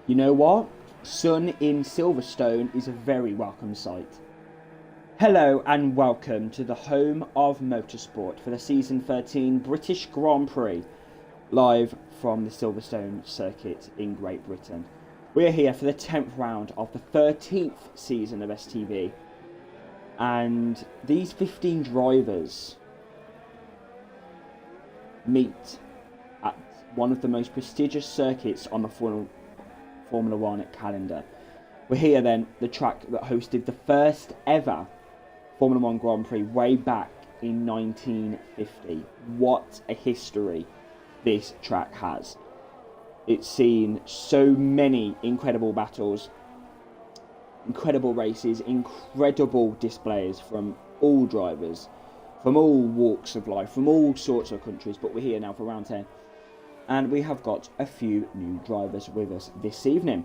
You know what? Sun in Silverstone is a very welcome sight. Hello and welcome to the home of motorsport for the Season 13 British Grand Prix, live from the Silverstone circuit in Great Britain. We're here for the 10th round of the 13th season of STB, and these 15 drivers meet at one of the most prestigious circuits on the Formula One calendar. We're here then, the track that hosted the first ever Formula One Grand Prix way back in 1950. What a history this track has. It's seen so many incredible battles, incredible races, incredible displays from all drivers, from all walks of life, from all sorts of countries. But we're here now for round 10. And we have got a few new drivers with us this evening.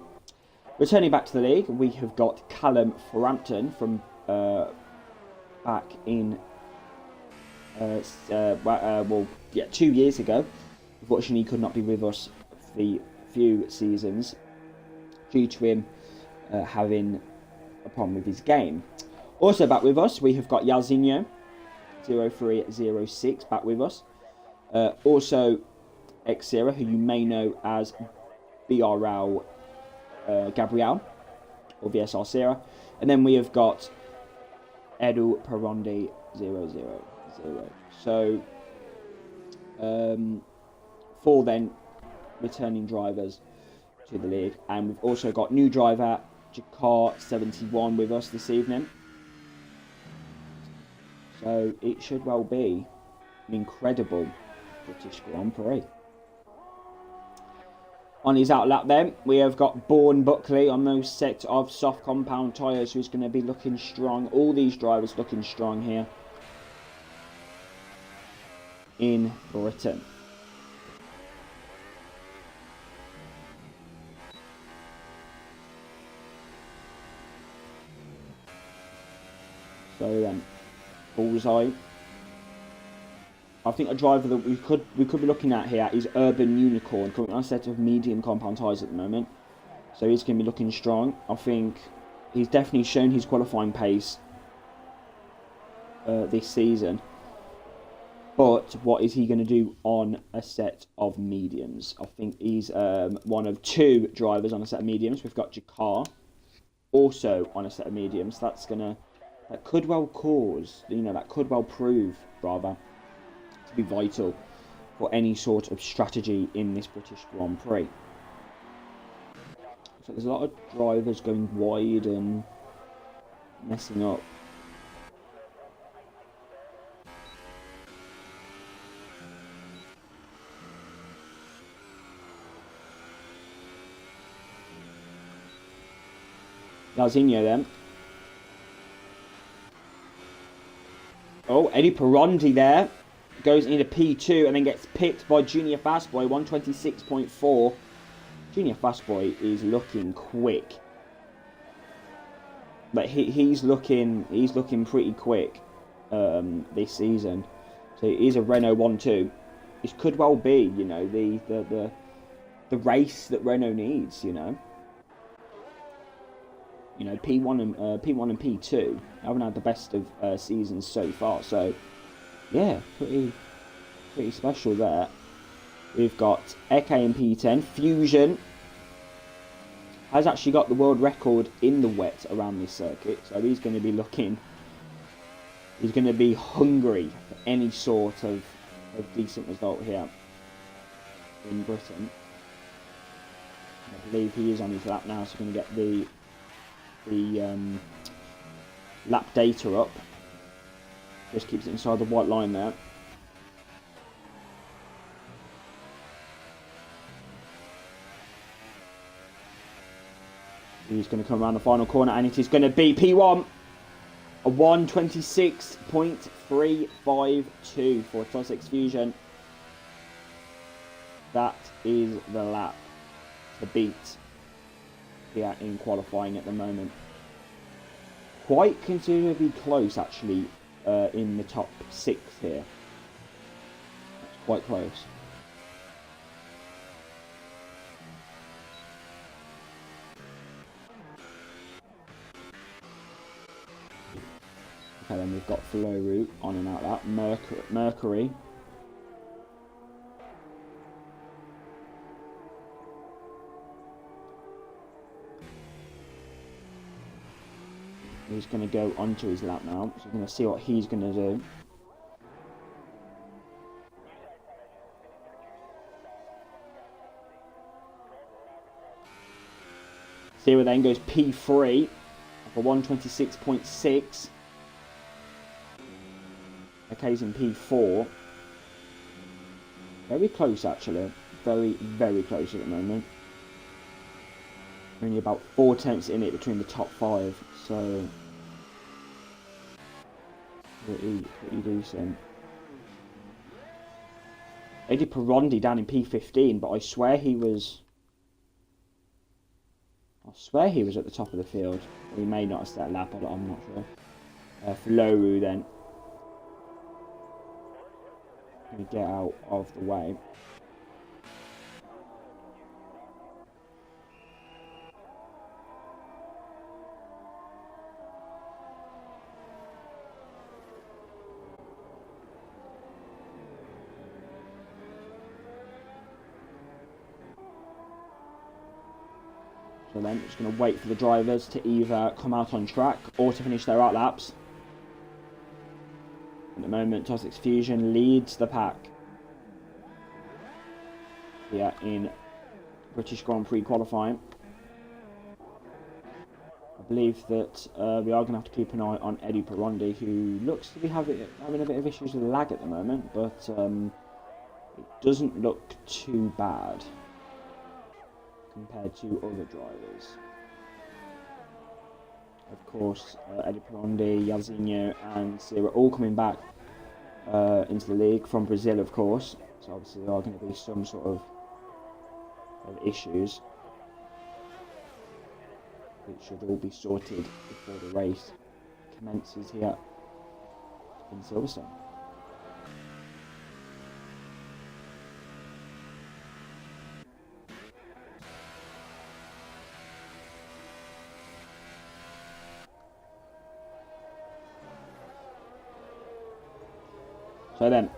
Returning back to the league, we have got Callum Frampton from back in 2 years ago. Unfortunately, he could not be with us for the few seasons due to him having a problem with his game. Also back with us, we have got Yalzinho 0306 back with us. Also Xera, who you may know as BRL Gabriel or VSR Sierra, and then we have got Edu Parondi 000. So 4 then returning drivers to the league, and we've also got new driver Jakar 71 with us this evening. So it should well be an incredible British Grand Prix. On his outlap then, we have got Bourne Buckley on those set of soft compound tyres, who's going to be looking strong. All these drivers looking strong here in Britain. So then, Bullseye. I think a driver that we could be looking at here is Urban Unicorn, coming on a set of medium compound tyres at the moment. So he's going to be looking strong. I think he's definitely shown his qualifying pace this season. But what is he going to do on a set of mediums? I think he's one of 2 drivers on a set of mediums. We've got Jakar also on a set of mediums. That could well prove rather to be vital for any sort of strategy in this British Grand Prix. So there's a lot of drivers going wide and messing up. Yalzinho then. Oh, Eddie Parondi there. Goes into P2 and then gets pipped by Junior Fastboy, 126.4. Junior Fastboy is looking quick. But he's looking pretty quick this season. So it is a Renault 1-2. This could well be, the race that Renault needs, P1 and P2 haven't had the best of seasons so far, so yeah, pretty special there. We've got Eke in P10. Fusion has actually got the world record in the wet around this circuit, so he's going to be hungry for any sort of decent result here in Britain. I believe he is on his lap now, so we're going to get the lap data up. Just keeps it inside the white line there. He's going to come around the final corner, and it is going to be P1. A 126.352 for Tosix Fusion. That is the lap to beat here in qualifying at the moment. Quite considerably close, actually, in the top 6 here. That's quite close. then we've got flow route on and out that. Mercury. He's going to go onto his lap now, so we're going to see what he's going to do. Zero then goes P3 for 126.6. Okay, he's in P4. Very close, actually. Very, very close at the moment. Only about 4 tenths in it between the top 5, so pretty decent. Eddie Perondi down in P15, but I swear he was at the top of the field. He may not have set a lap, I'm not sure. Floru then. Going to get out of the way. So then, just going to wait for the drivers to either come out on track or to finish their out laps. At the moment, Tossix Fusion leads the pack. Yeah, in British Grand Prix qualifying. I believe that we are going to have to keep an eye on Eddie Perondi, who looks to be having a bit of issues with lag at the moment, but it doesn't look too bad compared to other drivers. Of course, Eddie Perondi, Yazinho and Sira all coming back into the league from Brazil, of course. So obviously there are going to be some sort of issues. It should all be sorted before the race commences here in Silverstone. So then,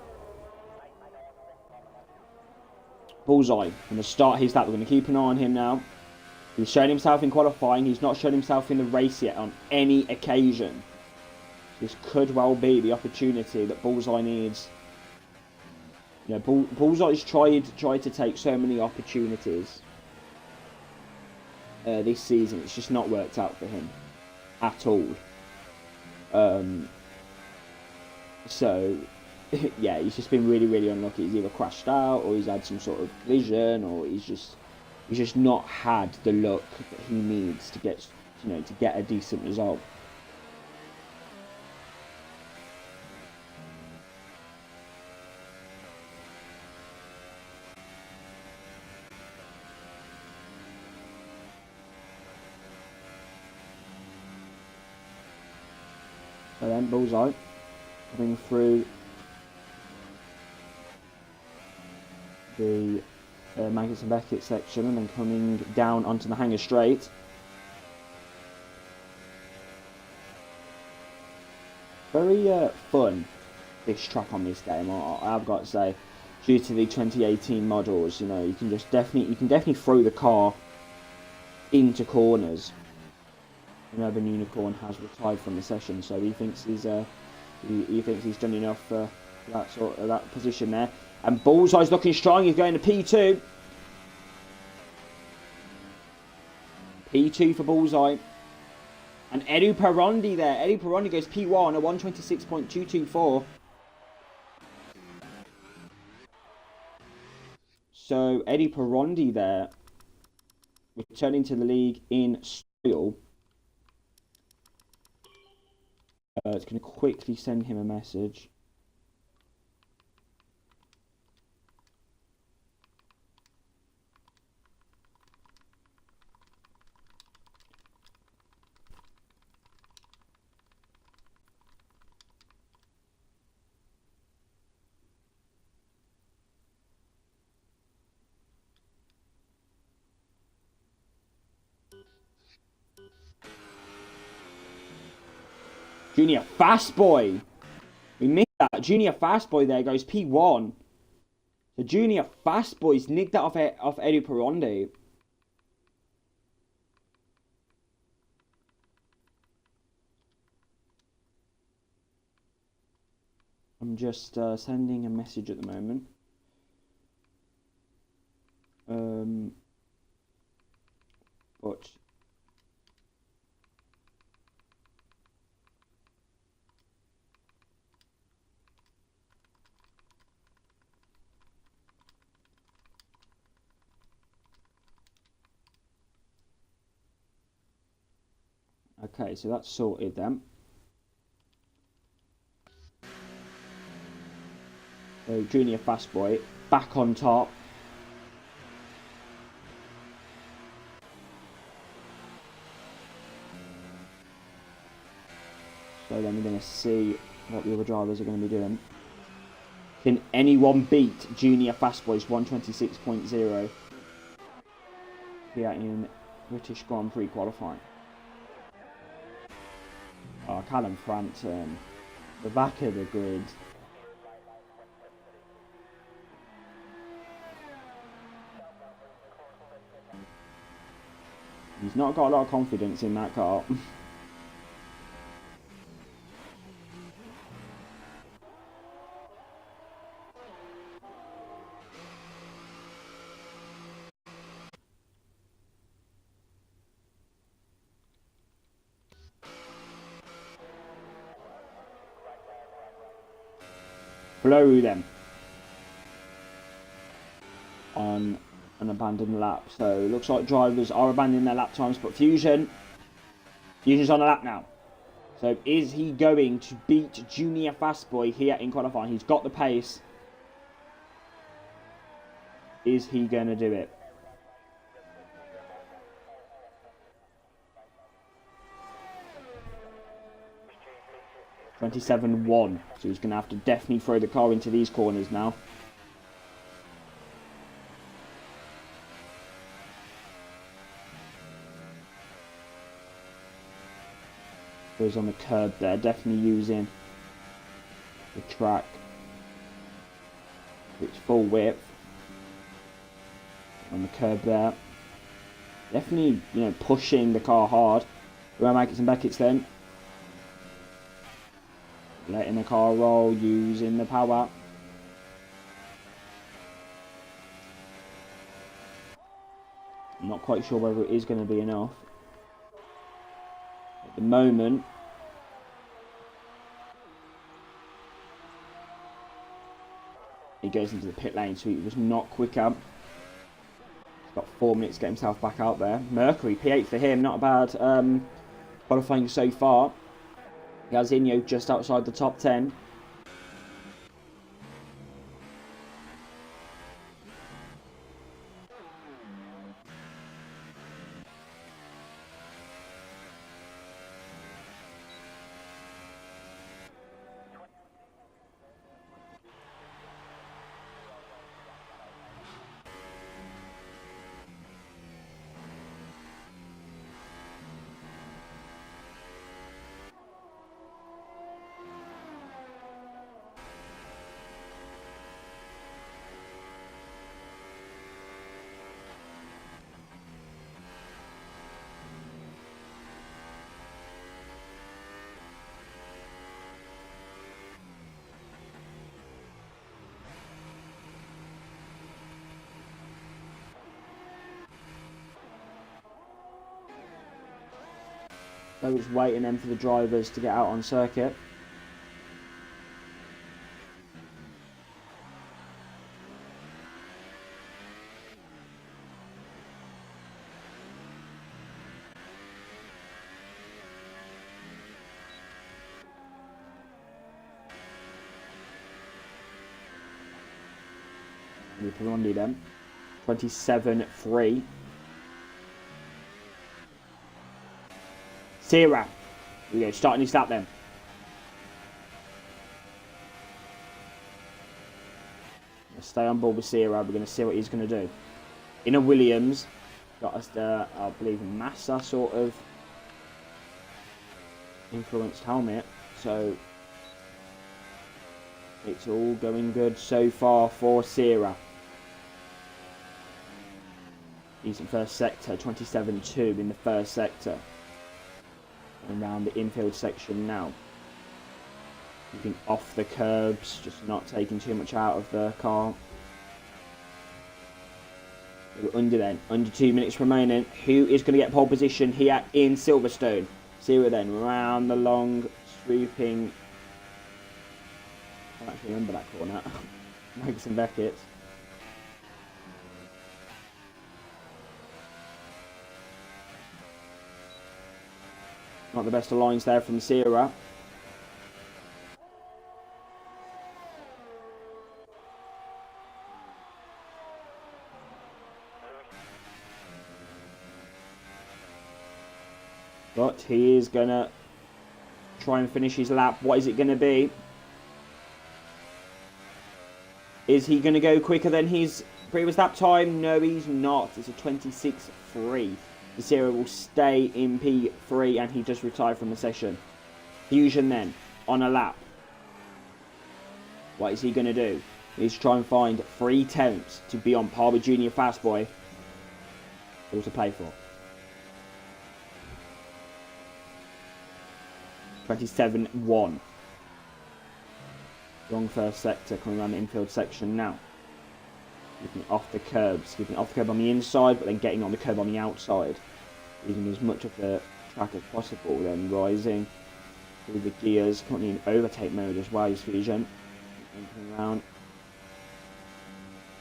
Bullseye, going to start his lap. We're going to keep an eye on him now. He's shown himself in qualifying. He's not shown himself in the race yet on any occasion. This could well be the opportunity that Bullseye needs. You know, Bullseye's tried to take so many opportunities this season. It's just not worked out for him at all. So yeah, he's just been really, really unlucky. He's either crashed out, or he's had some sort of collision, or he's just not had the luck that he needs to get, to get a decent result. So then, Bullseye coming through the Magnus and Beckett section and then coming down onto the Hanger Straight. Very fun, this track on this game. I've got to say, due to the 2018 models, you can definitely throw the car into corners. Urban Unicorn has retired from the session, so he thinks he's done enough for that position there. And Bullseye's looking strong. He's going to P2. P2 for Bullseye. And Eddie Perondi there. Eddie Perondi goes P1 at 126.224. So Eddie Perondi there, returning to the league in style. It's going to quickly send him a message. Junior Fast Boy. We missed that. Junior Fast Boy there goes P1. The Junior Fast Boy's nicked that off Eddie Perondi. I'm just sending a message at the moment. But okay, so that's sorted then. So Junior Fast Boy back on top. So then we're going to see what the other drivers are going to be doing. Can anyone beat Junior Fast Boy's 126.0 here in British Grand Prix qualifying? Oh, Callum Frampton, the back of the grid. He's not got a lot of confidence in that car. Blow them on an abandoned lap. So it looks like drivers are abandoning their lap times, but Fusion's on a lap now. So is he going to beat Junior Fast Boy here in qualifying? He's got the pace. Is he going to do it? .27.1. So he's going to have to definitely throw the car into these corners now. Goes on the curb there, definitely using the track its full width on the curb there. Definitely, you know, pushing the car hard. Around Mackets and Beckett's then. Letting the car roll, using the power. I'm not quite sure whether it is going to be enough. At the moment, he goes into the pit lane, so he was not quicker. He's got 4 minutes to get himself back out there. Mercury, P8 for him, not a bad qualifying so far. Gazinho just outside the top 10. So we're just waiting then for the drivers to get out on circuit. Perondi then. 27.3. Sierra. Here we go, starting his lap then. Let's stay on board with Sierra. We're going to see what he's going to do. In a Williams, got us the, I believe, Massa sort of influenced helmet. So it's all going good so far for Sierra. Decent first sector, 27-2 in the first sector. And around the infield section now. Keeping off the curbs, just not taking too much out of the car. We're under 2 minutes remaining. Who is going to get pole position here in Silverstone? Sierra then, round the long, swooping. I can't actually remember that corner. Megs and Beckett. Not the best of lines there from Sierra. But he is going to try and finish his lap. What is it going to be? Is he going to go quicker than his previous lap time? No, he's not. It's a 26.3. Sierra will stay in P3 and he just retired from the session. Fusion then, on a lap. What is he going to do? He's trying to find 3 tenths to be on par with Junior Fastboy. All to play for. 27-1. Wrong first sector coming around the infield section now. Keeping off the curbs. Keeping off the curb on the inside, but then getting on the curb on the outside. Using as much of the track as possible, then rising through the gears. Currently in overtake mode as well, his Fusion. Coming around.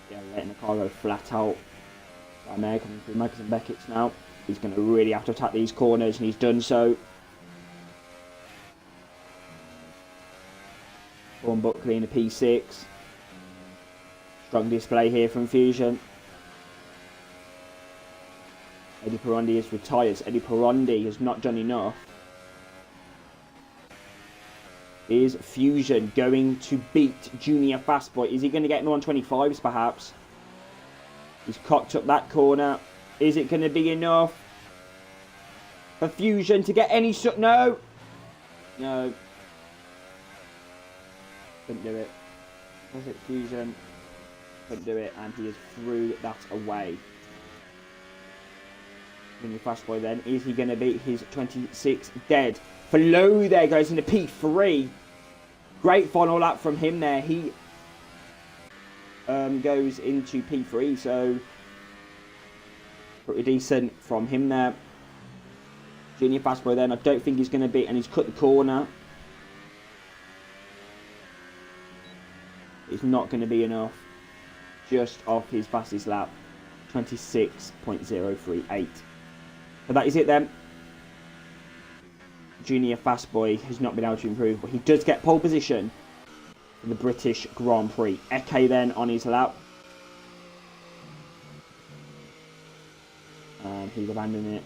Yeah, letting the car go flat out. Right there, coming through Megs and Beckett's now. He's going to really have to attack these corners, and he's done so. Vaughan Buckley in a P6. Strong display here from Fusion. Eddie Perondi is retired. Eddie Perondi has not done enough. Is Fusion going to beat Junior Fastboy? Is he going to get in the 125s perhaps? He's cocked up that corner. Is it going to be enough for Fusion to get any... No! No. Couldn't do it. Was it Fusion? Couldn't do it, and he has threw that away. Junior Fastboy then, is he going to beat his 26 dead? Below there goes into P3. Great final lap from him there. He goes into P3, so pretty decent from him there. Junior Fastboy then, I don't think he's going to beat, and he's cut the corner. It's not going to be enough. Just off his fastest lap. 26.038. But that is it then. Junior Fastboy has not been able to improve, but he does get pole position for the British Grand Prix. Eke then on his lap. And he's abandoning it.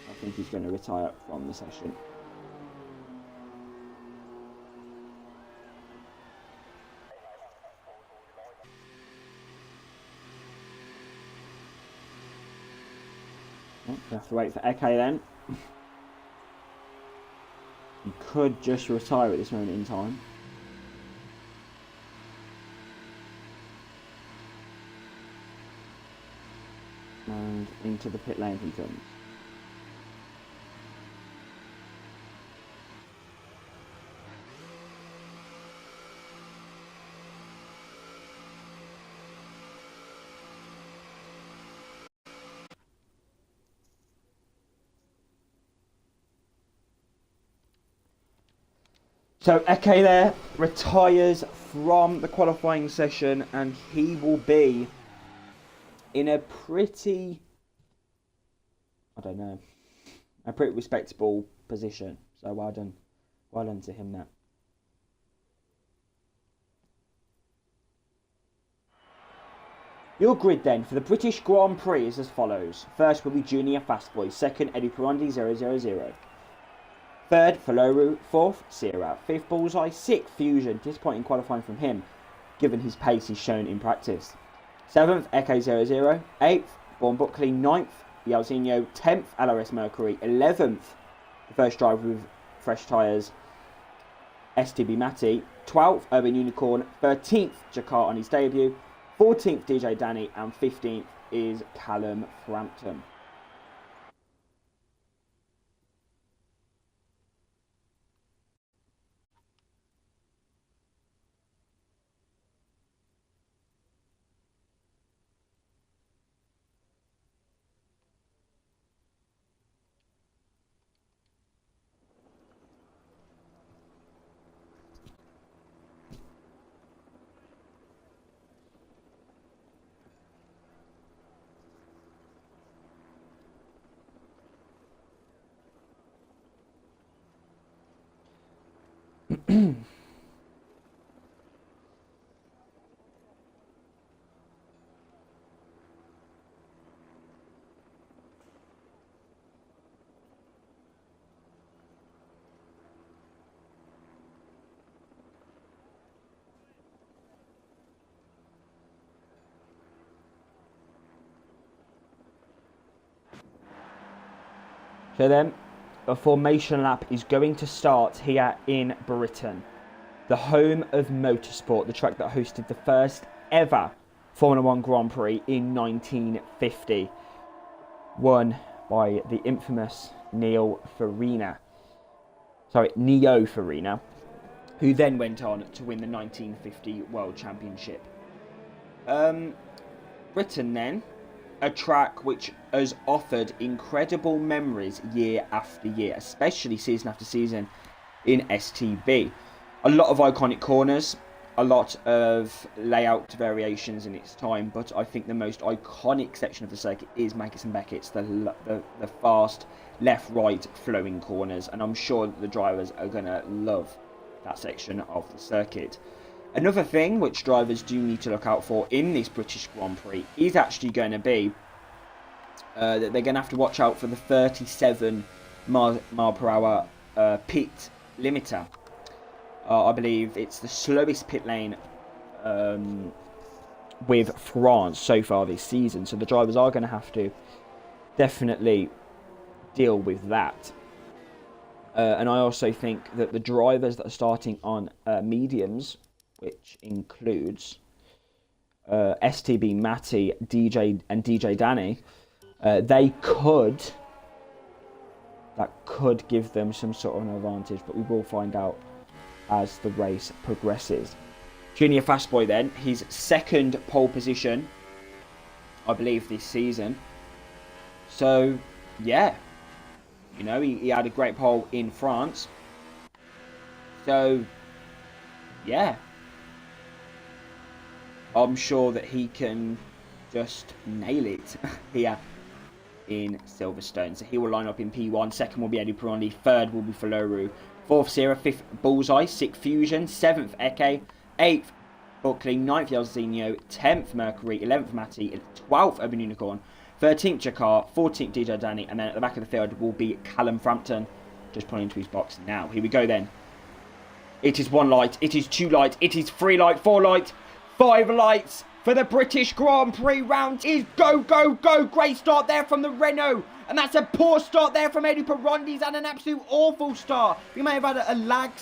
I think he's going to retire from the session. We have to wait for Eke then. He could just retire at this moment in time. And into the pit lane he comes. So Eke there retires from the qualifying session, and he will be in a pretty, I don't know, a pretty respectable position. So well done to him there. Your grid then for the British Grand Prix is as follows. First will be Junior Fastboy, second Eddie Perondi 000. Third, Faloru. Fourth, Sierra. Fifth, Bullseye. Sixth, Fusion. Disappointing qualifying from him, given his pace he's shown in practice. Seventh, Eke 00. Eighth, Vaughan Buckley. Ninth, Yalzinho. 10th, LRS Mercury. 11th, the first driver with fresh tyres, STB Matty. 12th, Urban Unicorn. 13th, Jakarta on his debut. 14th, DJ Danny. And 15th is Callum Frampton. So then, a formation lap is going to start here in Britain, the home of motorsport, the track that hosted the first ever Formula One Grand Prix in 1950, won by the infamous Neo Farina, who then went on to win the 1950 World Championship. Britain then, a track which has offered incredible memories year after year, especially season after season in STB. A lot of iconic corners, a lot of layout variations in its time, but I think the most iconic section of the circuit is Mackets and Beckett's, the fast left-right flowing corners, and I'm sure that the drivers are going to love that section of the circuit. Another thing which drivers do need to look out for in this British Grand Prix is actually going to be that they're going to have to watch out for the 37 mile per hour pit limiter. I believe it's the slowest pit lane with France so far this season. So the drivers are going to have to definitely deal with that. And I also think that the drivers that are starting on mediums, which includes STB Matty, DJ Danny, that could give them some sort of an advantage, but we will find out as the race progresses. Junior Fastboy then, his second pole position, I believe, this season. So, yeah, you know, he had a great pole in France. So, yeah, I'm sure that he can just nail it here in Silverstone. So he will line up in P1. Second will be Eddie Pironi. Third will be Faloru. Fourth, Sierra. Fifth, Bullseye. Sixth, Fusion. Seventh, Eke. Eighth, Buckley. Ninth, Yelzinho. 10th, Mercury. 11th, Matty. 12th, Urban Unicorn. 13th, Jakar. 14th, DJ Danny. And then at the back of the field will be Callum Frampton. Just pulling into his box now. Here we go then. It is 1 light. It is 2 light. It is 3 light. 4 light. 5 lights for the British Grand Prix round is go, go, go. Great start there from the Renault. And that's a poor start there from Eddie Pironi. He's had an absolute awful start. We may have had a lag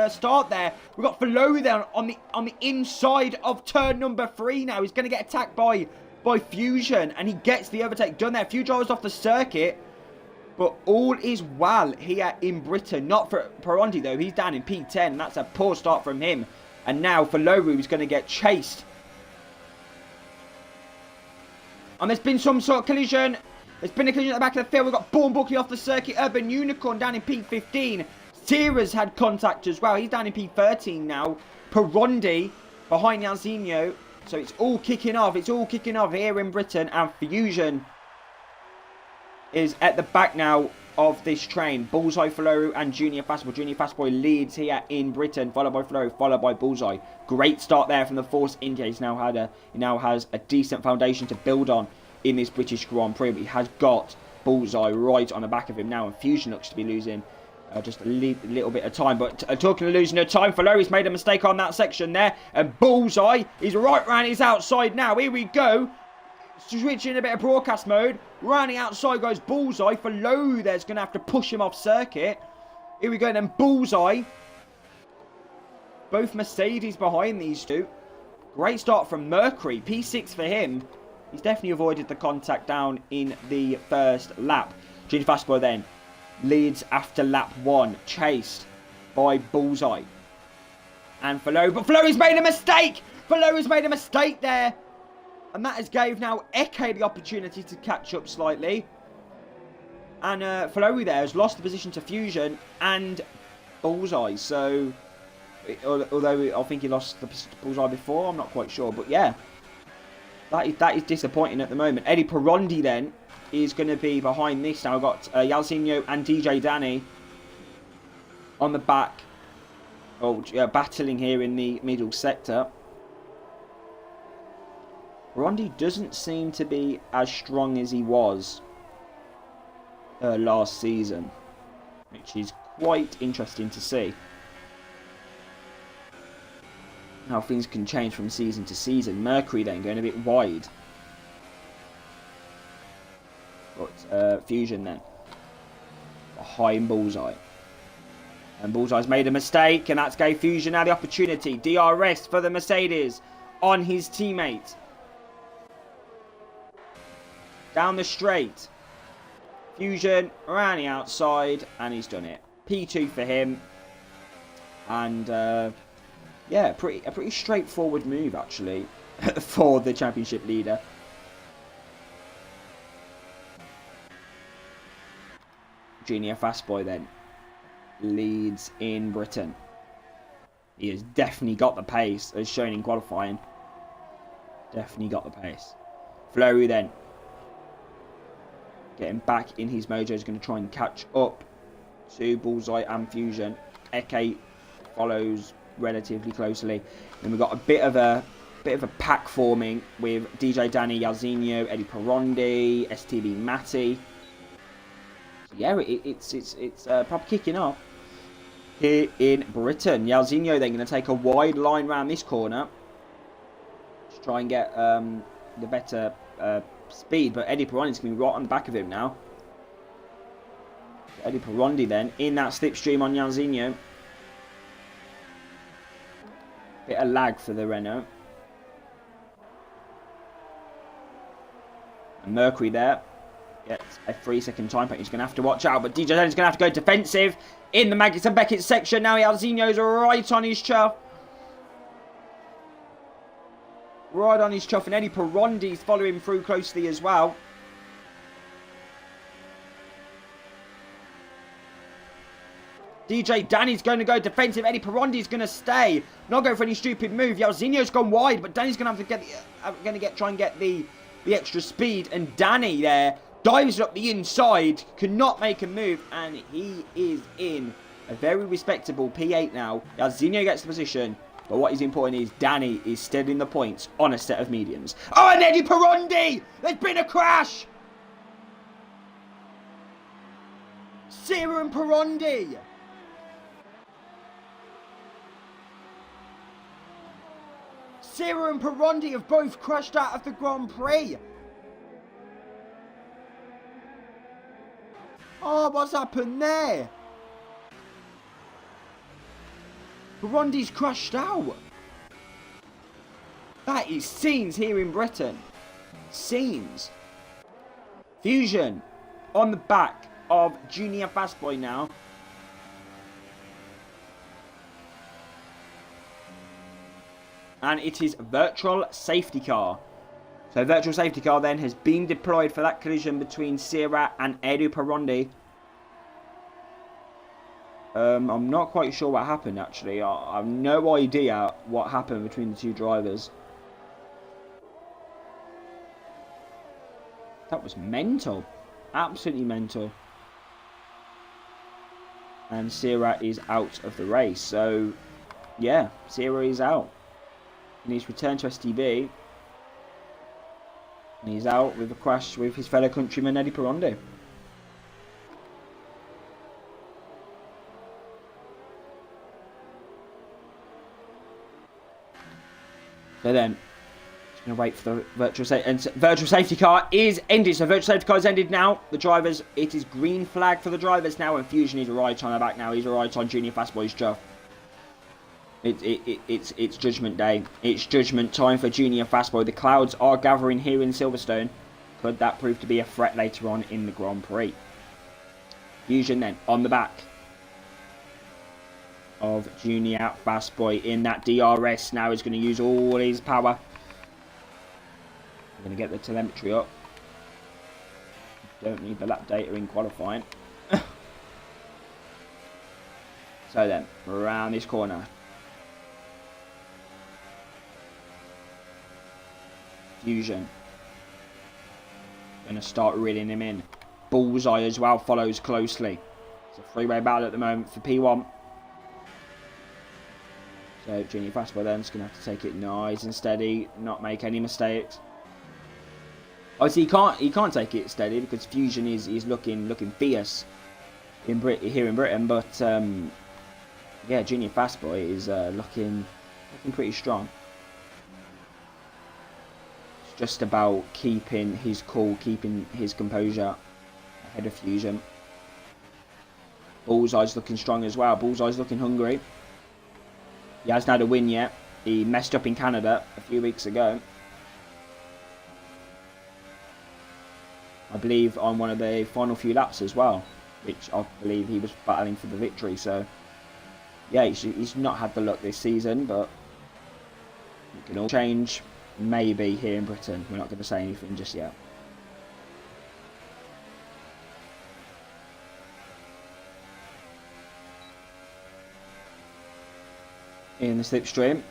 start there. We've got Falo there on the inside of turn number 3 now. He's going to get attacked by Fusion. And he gets the overtake done there. A few drivers off the circuit. But all is well here in Britain. Not for Pironi though. He's down in P10. That's a poor start from him. And now Faloru is going to get chased. And there's been some sort of collision. There's been a collision at the back of the field. We've got Born Buckley off the circuit. Urban Unicorn down in P15. Sierra's had contact as well. He's down in P13 now. Pironi behind Yelzinho. So it's all kicking off. It's all kicking off here in Britain. And Fusion is at the back now of this train. Bullseye, Faloru and Junior Fastboy. Junior Fastboy leads here in Britain, followed by Faloru, followed by Bullseye. Great start there from the Force India. He now has a decent foundation to build on in this British Grand Prix, but he has got Bullseye right on the back of him now, and Fusion looks to be losing just a little bit of time. But talking of losing of time, Faloru's made a mistake on that section there, and Bullseye is right round his outside now. Here we go. Switching a bit of broadcast mode. Round the outside goes Bullseye. Falo there's going to have to push him off circuit. Here we go then. Bullseye. Both Mercedes behind these two. Great start from Mercury. P6 for him. He's definitely avoided the contact down in the first lap. Junior Fastboy then leads after lap 1. Chased by Bullseye. And Flo. But Flo's made a mistake. Flo's made a mistake there. And that has gave now Eke the opportunity to catch up slightly. And Flowey there has lost the position to Fusion and Bullseye. So, although I think he lost the Bullseye before, I'm not quite sure. But yeah, that is disappointing at the moment. Eddie Perondi then is going to be behind this. Now I've got Yalzinho and DJ Danny on the back. Oh, battling here in the middle sector. Perondi doesn't seem to be as strong as he was last season, which is quite interesting to see. How things can change from season to season. Mercury then going a bit wide. But Fusion then behind Bullseye. And Bullseye's made a mistake, and that's gave Fusion now the opportunity. DRS for the Mercedes on his teammate. Down the straight. Fusion around the outside, and he's done it. P2 for him. And yeah, a pretty straightforward move actually for the championship leader. Junior Fastboy then leads in Britain. He has definitely got the pace, as shown in qualifying. Definitely got the pace. Flurry then getting back in his mojo, is going to try and catch up to Bullseye and Fusion. Eke follows relatively closely. Then we've got a bit of a pack forming with DJ Danny, Yalzinho, Eddie Perondi, STB Matty. So yeah, it's probably kicking off here in Britain. Yalzinho then going to take a wide line round this corner to try and get the better speed, but Eddie Perondi's going to be right on the back of him now. Eddie Perondi then in that slipstream on Yalzinho. Bit of lag for the Renault. And Mercury there gets a 3-second time penalty. He's going to have to watch out, but DJ Danny's going to have to go defensive in the Maggots and Beckett section. Now Yalzinho's right on his chuff. Right on his chuff, and Eddie Perondi's following through closely as well. DJ Danny's going to go defensive. Eddie Perondi's going to stay. Not going for any stupid move. Yalzinho's gone wide, but Danny's going to have to try and get the extra speed. And Danny there dives up the inside, cannot make a move, and he is in a very respectable P8 now. Yalzinho gets the position. But what is important is Danny is steadying the points on a set of mediums. Oh, and Eddie Perondi! There's been a crash! Sierra and Perondi! Sierra and Perondi have both crashed out of the Grand Prix. Oh, what's happened there? Perondi's crashed out. That is scenes here in Britain. Scenes. Fusion on the back of Junior Fastboy now. And it is virtual safety car. So virtual safety car then has been deployed for that collision between Sierra and Eddie Perondi. I'm not quite sure what happened actually. I have no idea what happened between the two drivers. That was mental. Absolutely mental. And Sierra is out of the race. So, yeah, Sierra is out. And he's returned to STB. And he's out with a crash with his fellow countryman Eddie Perondi. So then, Going to wait for the virtual safety car is ended. So virtual safety car is ended now. The drivers, it is green flag for the drivers now, and Fusion is right on the back now. He's right on Junior Fastboy's Jeff. It's judgment day. It's judgment time for Junior Fastboy. The clouds are gathering here in Silverstone. Could that prove to be a threat later on in the Grand Prix? Fusion then on the back of Junior Fastboy in that DRS. Now he's going to use all his power. I'm going to get the telemetry up. Don't need the lap data in qualifying. So then, around this corner. Fusion. Going to start reeling him in. Bullseye as well follows closely. It's a three-way battle at the moment for P1. So Junior Fastboy then is going to have to take it nice and steady, not make any mistakes. Obviously, he can't take it steady because Fusion is looking fierce here in Britain, but yeah, Junior Fastboy is looking pretty strong. It's just about keeping his cool, keeping his composure ahead of Fusion. Bullseye's looking strong as well. Bullseye's looking hungry. He hasn't had a win yet. He messed up in Canada a few weeks ago. I believe on one of the final few laps as well, which I believe he was battling for the victory. So, yeah, he's not had the luck this season, but it can all change maybe here in Britain. We're not going to say anything just yet. In the slipstream.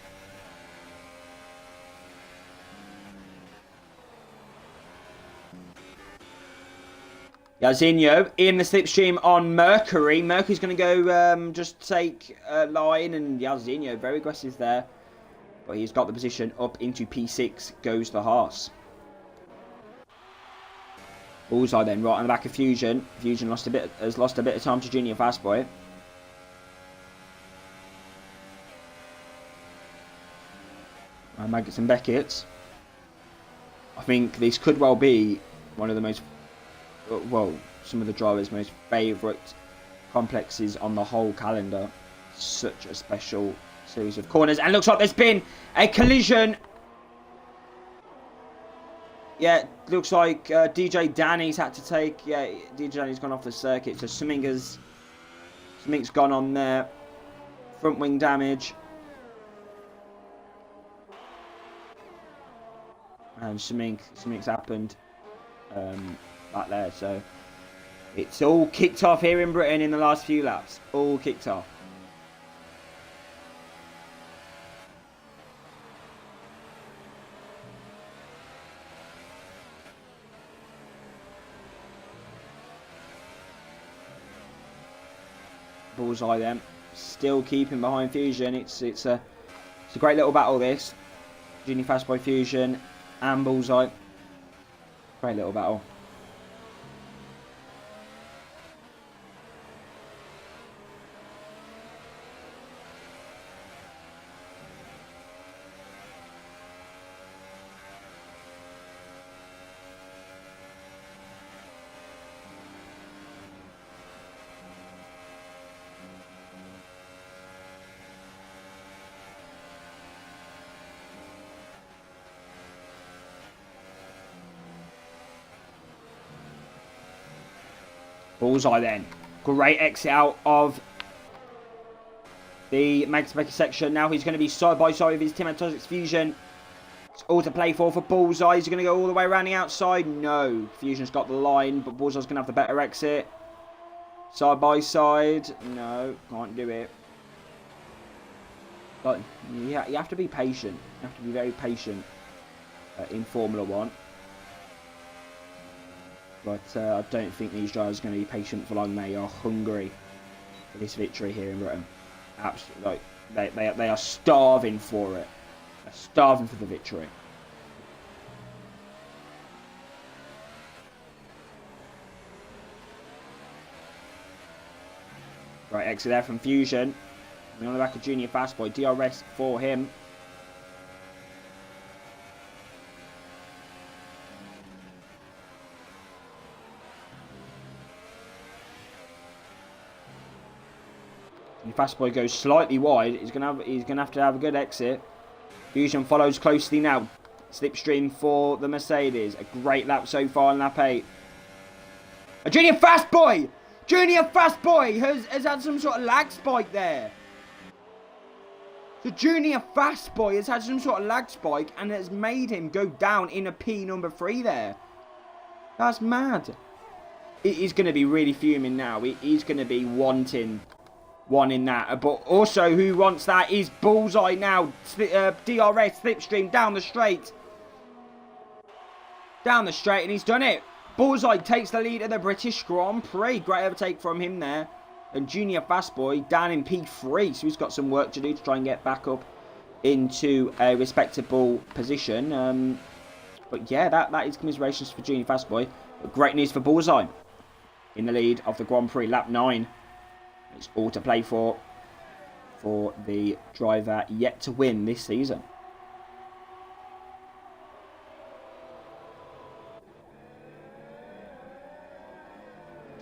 Yazinho in the slipstream on Mercury. Mercury's going to go just take a line, and Yazinho very aggressive there. But he's got the position up into P6. Goes the Haas. Bullseye then right on the back of Fusion. Fusion has lost a bit of time to Junior Fastboy. And Maggots and Beckett. I think this could well be one of the most, well, some of the drivers' most favourite complexes on the whole calendar. Such a special series of corners. And looks like there's been a collision. Yeah, looks like DJ Danny's had to take. Yeah, DJ Danny's gone off the circuit. So something's gone on there. Front wing damage. And something's happened back there. So it's all kicked off here in Britain in the last few laps. All kicked off. Bullseye then, still keeping behind Fusion. It's a great little battle this. Junior Fastboy, Fusion and Bullseye. Great little battle. Bullseye then. Great exit out of the Magdeburg section. Now he's going to be side by side with his Team Antosix Fusion. It's all to play for Bullseye. Is he going to go all the way around the outside? No. Fusion's got the line, but Bullseye's going to have the better exit. Side by side. No, can't do it. But yeah, you have to be patient. You have to be very patient in Formula 1. But I don't think these drivers are going to be patient for long. They are hungry for this victory here in Britain. Absolutely, like, they are starving for it. They're starving for the victory. Right, exit there from Fusion. And on the back of Junior Fastboy, DRS for him. Fast Boy goes slightly wide. He's gonna have to have a good exit. Fusion follows closely now. Slipstream for the Mercedes. A great lap so far in lap 8. A Junior Fast Boy! Junior Fast Boy has had some sort of lag spike there. The Junior Fast Boy has had some sort of lag spike and has made him go down in a P number 3 there. That's mad. He's going to be really fuming now. He's going to be wanting that. But also who wants that is Bullseye now. DRS Slipstream down the straight. Down the straight, and he's done it. Bullseye takes the lead of the British Grand Prix. Great overtake from him there. And Junior Fast Boy down in P3. So he's got some work to do to try and get back up into a respectable position. But yeah, that is commiserations for Junior Fast Boy. But great news for Bullseye. In the lead of the Grand Prix, lap 9. It's all to play for the driver yet to win this season.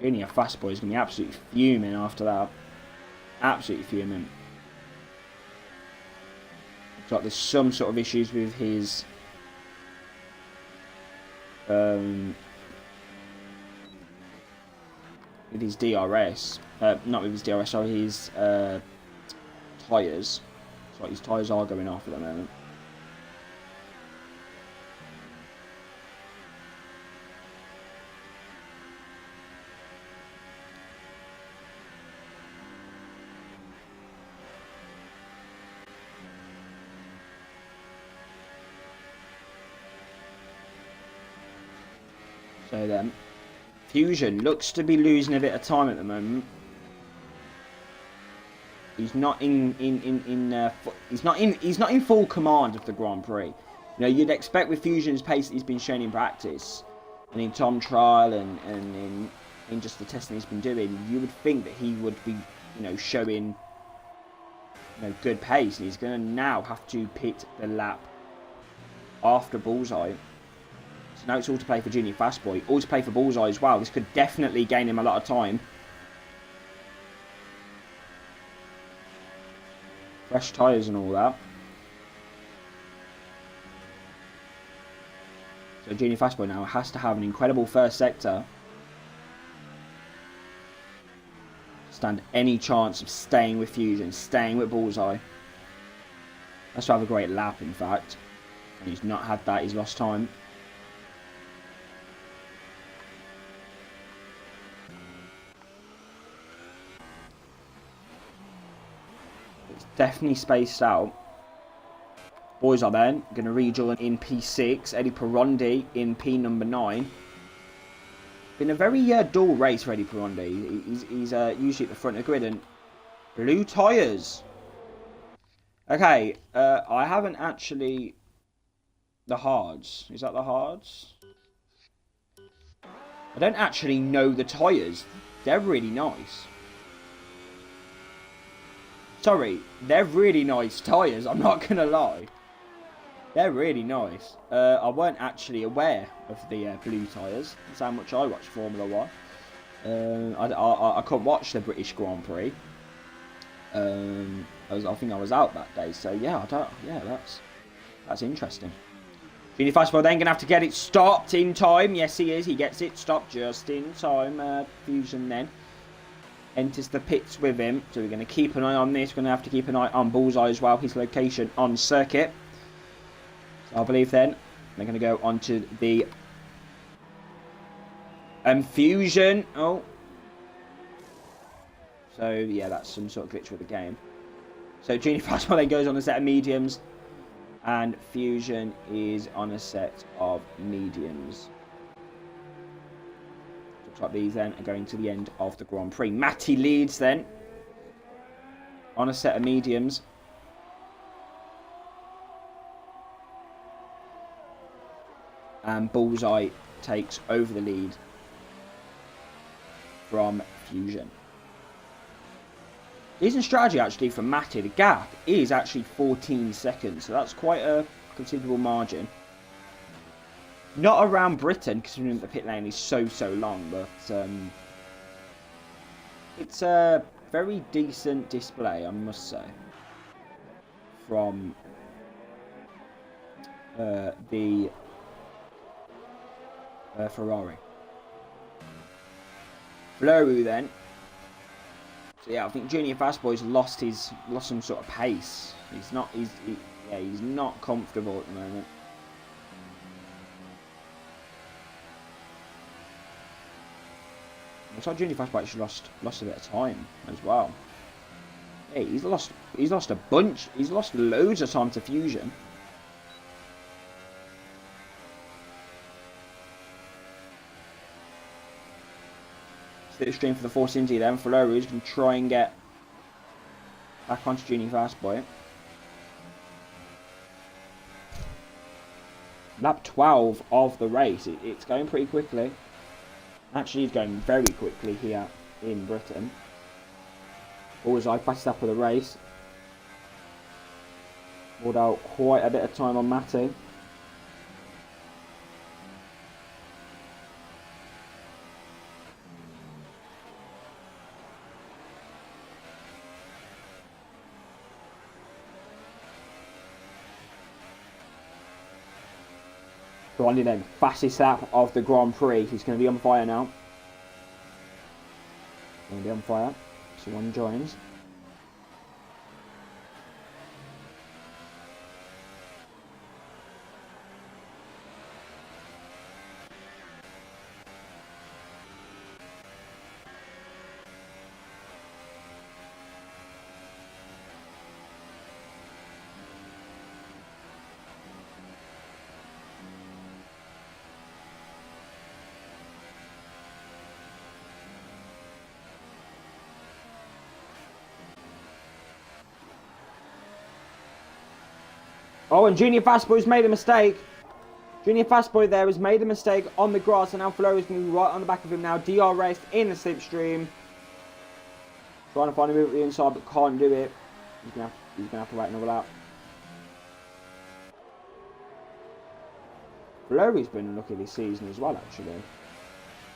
Junior Fast Boy is going to be absolutely fuming after that. Absolutely fuming. Looks like there's some sort of issues with his DRS. Not with his DRS, sorry, his tyres. So his tyres are going off at the moment. So then, Fusion looks to be losing a bit of time at the moment. He's not in full command of the Grand Prix. You know, you'd expect with Fusion's pace that he's been shown in practice and in Tom trial and in just the testing he's been doing, you would think that he would be, you know, showing, you know, good pace. And he's going to now have to pit the lap after Bullseye. So now it's all to play for Junior Fast Boy. All to play for Bullseye as well. This could definitely gain him a lot of time. Fresh tyres and all that. So Junior Fast Boy now has to have an incredible first sector. Stand any chance of staying with Fusion, staying with Bullseye. Has to have a great lap, in fact. And he's not had that, he's lost time. Definitely spaced out. Boys are then going to rejoin in P6. Eddie Perondi in P number 9. Been a very dull race for Eddie Perondi. He's usually at the front of the grid. And blue tyres. Okay, I haven't actually... The hards. Is that the hards? I don't actually know the tyres. They're really nice. Sorry, they're really nice tyres, I'm not going to lie. They're really nice. I weren't actually aware of the blue tyres. That's how much I watch Formula 1. I couldn't watch the British Grand Prix. I think I was out that day, so yeah, that's interesting. Junior Fast Boy then going to have to get it stopped in time. Yes, he is. He gets it stopped just in time. Fusion then enters the pits with him. So we're going to keep an eye on this. We're going to have to keep an eye on Bullseye as well. His location on circuit. So I believe then they're going to go on to the Fusion. Oh. So yeah, that's some sort of glitch with the game. So Junior Fast Boy then goes on a set of mediums. And Fusion is on a set of mediums. Looks like these then are going to the end of the Grand Prix. Matty leads then on a set of mediums. And Bullseye takes over the lead from Fusion. Decent strategy actually for Matty. The gap is actually 14 seconds, so that's quite a considerable margin. Not around Britain, considering the pit lane is so long, but it's very decent display, I must say, from the Ferrari. Fleury then. So yeah, I think Junior Fastboy's lost some sort of pace. He's not comfortable at the moment. Looks like Junior Fastboy actually lost a bit of time as well. Hey, he's lost a bunch. He's lost loads of time to Fusion. Slipstream for the Force Indy then. Fleury is going to try and get back onto Junior Fastboy. Lap 12 of the race. It's going pretty quickly. Actually, it's going very quickly here in Britain. Always I fastest lap of the race. Pulled out quite a bit of time on Matty. Ronnie then, fastest lap of the Grand Prix. He's going to be on fire now. Going to be on fire. Someone joins. Oh, and Junior Fastboy's made a mistake. Junior Fastboy there has made a mistake on the grass, and now Fleury's going to be right on the back of him now. DRS in the slipstream. Trying to find a move at the inside, but can't do it. He's going to have to wait another lap. Fleury's been lucky this season as well, actually.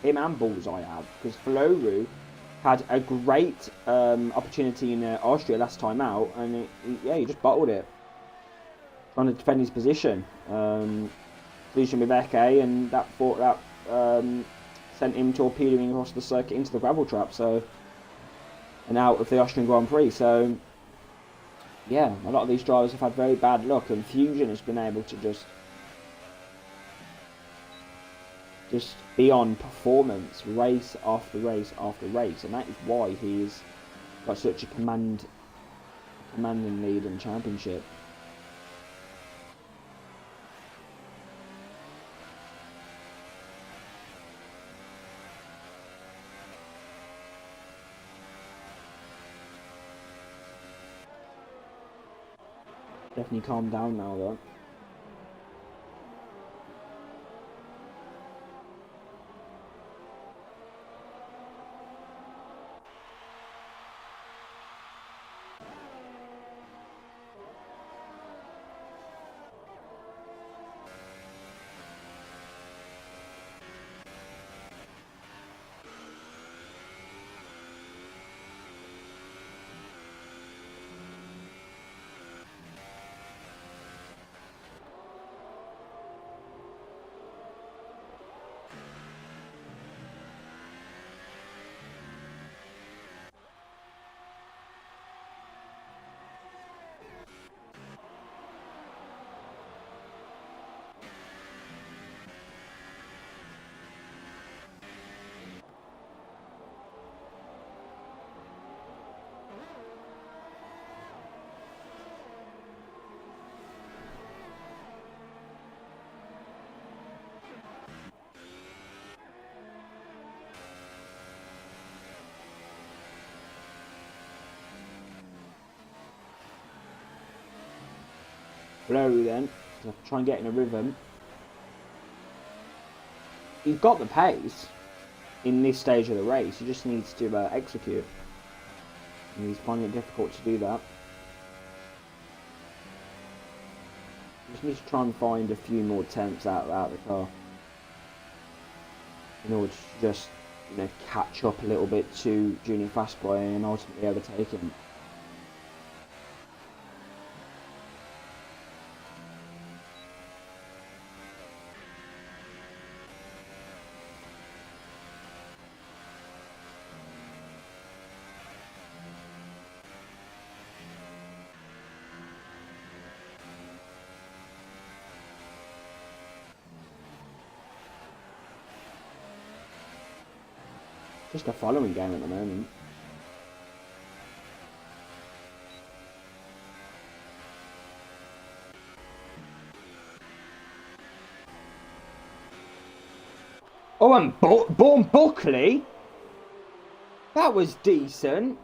Him and Bullseye have, because Fleury had a great opportunity in Austria last time out, and he just bottled it. Trying to defend his position. Collision with Eke, and that sent him torpedoing across the circuit into the gravel trap, so, and out of the Austrian Grand Prix. So yeah, a lot of these drivers have had very bad luck, and Fusion has been able to just be on performance race after race after race, and that is why he's got such a commanding lead in the championship. Definitely calm down now though. Fleury then, try and get in a rhythm. He's got the pace in this stage of the race, he just needs to execute. And he's finding it difficult to do that. Just needs to try and find a few more attempts out of the car in order to just you know, catch up a little bit to Junior Fastboy and ultimately overtake him. Just a following game at the moment. Oh, and Born Buckley. That was decent.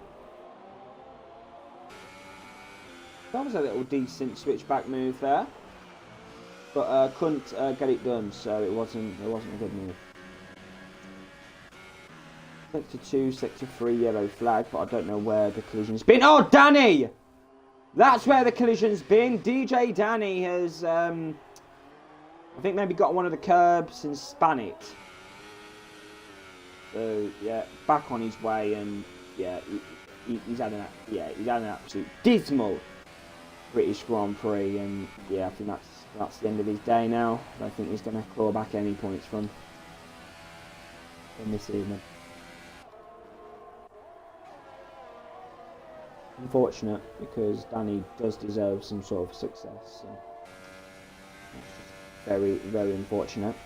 That was a little decent switchback move there, but couldn't get it done. So it wasn't a good move. Sector 2, Sector 3, yellow flag, but I don't know where the collision's been. Oh, Danny! That's where the collision's been. DJ Danny has, I think maybe got one of the curbs and span it. So, yeah, back on his way, and, yeah, he's had an absolute dismal British Grand Prix, and, yeah, I think that's the end of his day now. I don't think he's going to claw back any points from this evening. Unfortunate, because Danny does deserve some sort of success. So very, very unfortunate.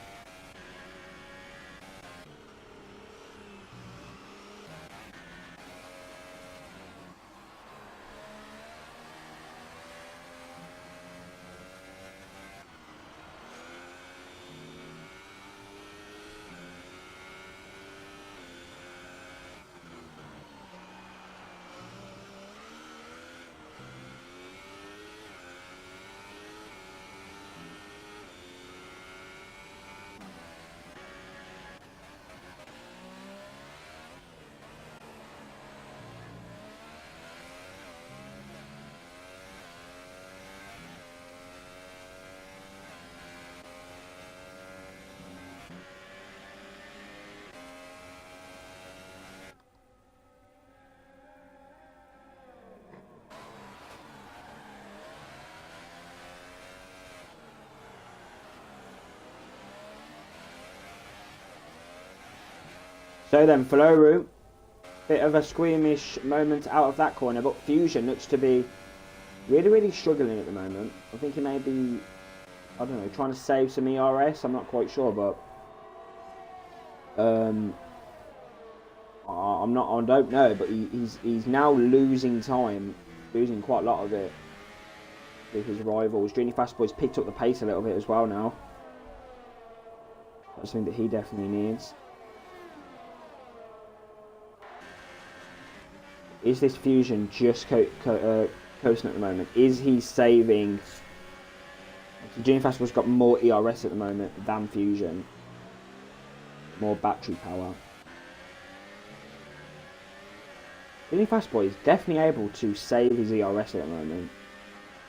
So then, Floru, bit of a squeamish moment out of that corner, but Fusion looks to be really, really struggling at the moment. I think he may be, I don't know, trying to save some ERS. I'm not quite sure, but I don't know. But he's now losing time, losing quite a lot of it with his rivals. Junior Fastboy's picked up the pace a little bit as well now. That's something that he definitely needs. Is this Fusion just coasting at the moment? Is he saving? So Junior Fastboy's got more ERS at the moment than Fusion. More battery power. Junior Fastboy is definitely able to save his ERS at the moment.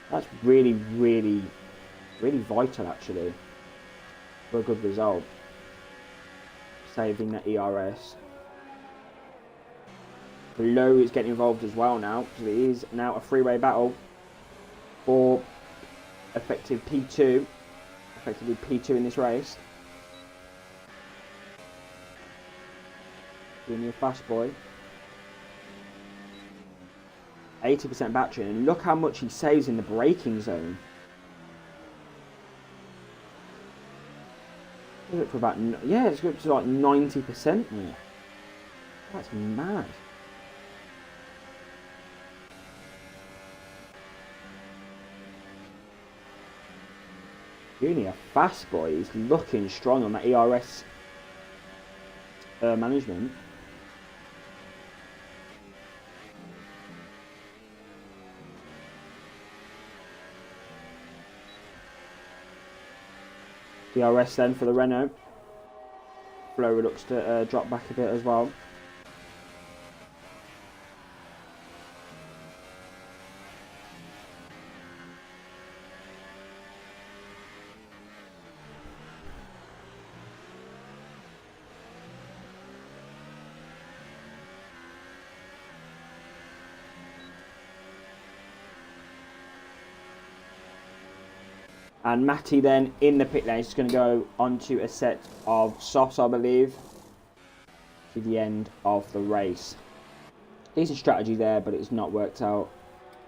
That's really, really, really vital actually for a good result. Saving that ERS. Below is getting involved as well now, because it is now a three-way battle for effective P2. Effectively P2 in this race. Junior Fastboy. 80% battery, and look how much he saves in the braking zone. It's up to about, yeah, it's up to like 90% now. That's mad. Junior Fastboy is looking strong on that ERS management. DRS then for the Renault. Flora looks to drop back a bit as well. And Matty then in the pit lane is going to go onto a set of softs, I believe, to the end of the race. Decent strategy there, but it's not worked out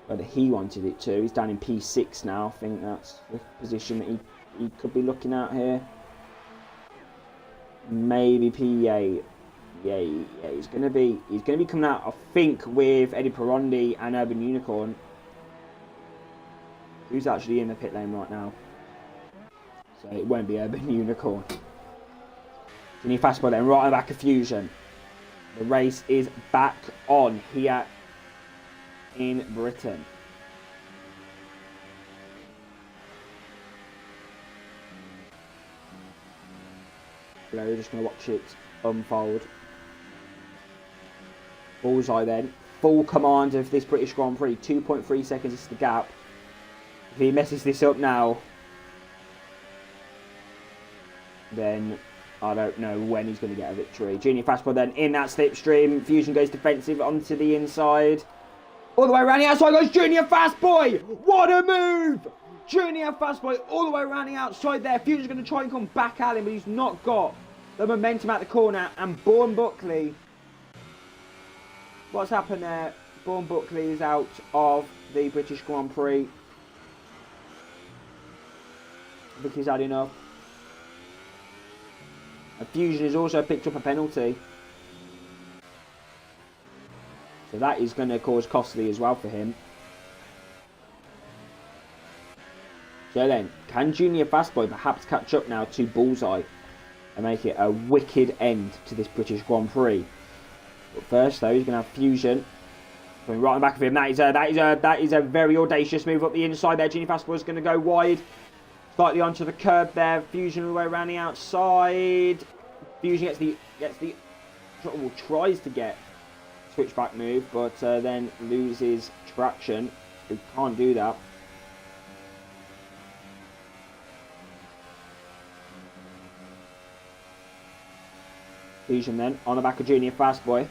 whether he wanted it to. He's down in P6 now. I think that's the position that he could be looking at here. Maybe P8. Yeah, he's gonna be coming out, I think, with Eddie Perondi and Urban Unicorn. Who's actually in the pit lane right now? So it won't be Urban Unicorn. Junior Fastboy then right on the back of Fusion. The race is back on here in Britain. We're just going to watch it unfold. Bullseye then. Full command of this British Grand Prix. 2.3 seconds is the gap. If he messes this up now, then I don't know when he's going to get a victory. Junior Fastboy then in that slipstream. Fusion goes defensive onto the inside. All the way around the outside goes Junior Fastboy. What a move! Junior Fastboy all the way around the outside there. Fusion's going to try and come back at him, but he's not got the momentum at the corner. And Bourne Buckley. What's happened there? Bourne Buckley is out of the British Grand Prix. I think he's had enough. And Fusion has also picked up a penalty. So that is going to cause costly as well for him. So then, can Junior Fastboy perhaps catch up now to Bullseye and make it a wicked end to this British Grand Prix? But first, though, he's going to have Fusion going right on the back of him. That is a very audacious move up the inside there. Junior Fastboy is going to go wide, slightly onto the curb there. Fusion all the way around the outside. Fusion tries to get switchback move, but then loses traction. He can't do that. Fusion then on the back of Junior Fastboy.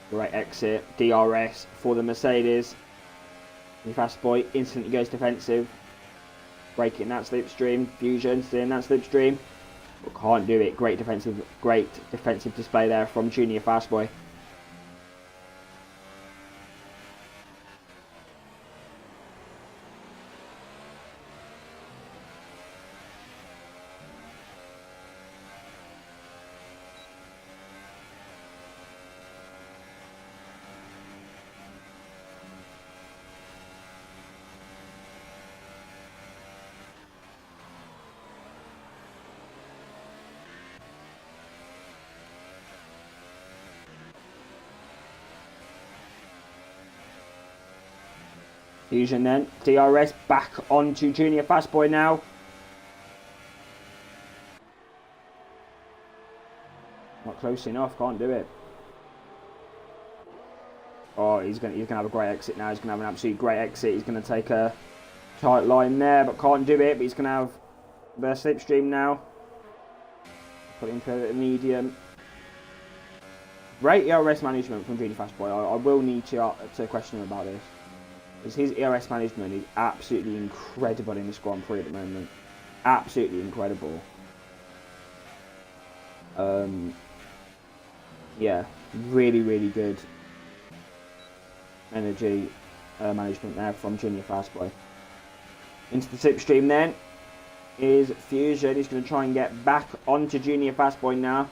Great exit, DRS for the Mercedes. Junior Fastboy instantly goes defensive. Breaking that slipstream. Fusion still in that slipstream. But can't do it. Great defensive display there from Junior Fastboy. Fusion then, DRS back onto Junior Fastboy now. Not close enough, can't do it. Oh, he's gonna have a great exit now. He's gonna have an absolute great exit. He's gonna take a tight line there, but can't do it. But he's gonna have the slipstream now. Put it into the medium. Great ERS management from Junior Fastboy. I will need to question him about this. Because his ERS management is absolutely incredible in this Grand Prix at the moment. Absolutely incredible. Yeah, really good energy management there from Junior Fastboy. Into the slipstream then is Fusion. He's going to try and get back onto Junior Fastboy now.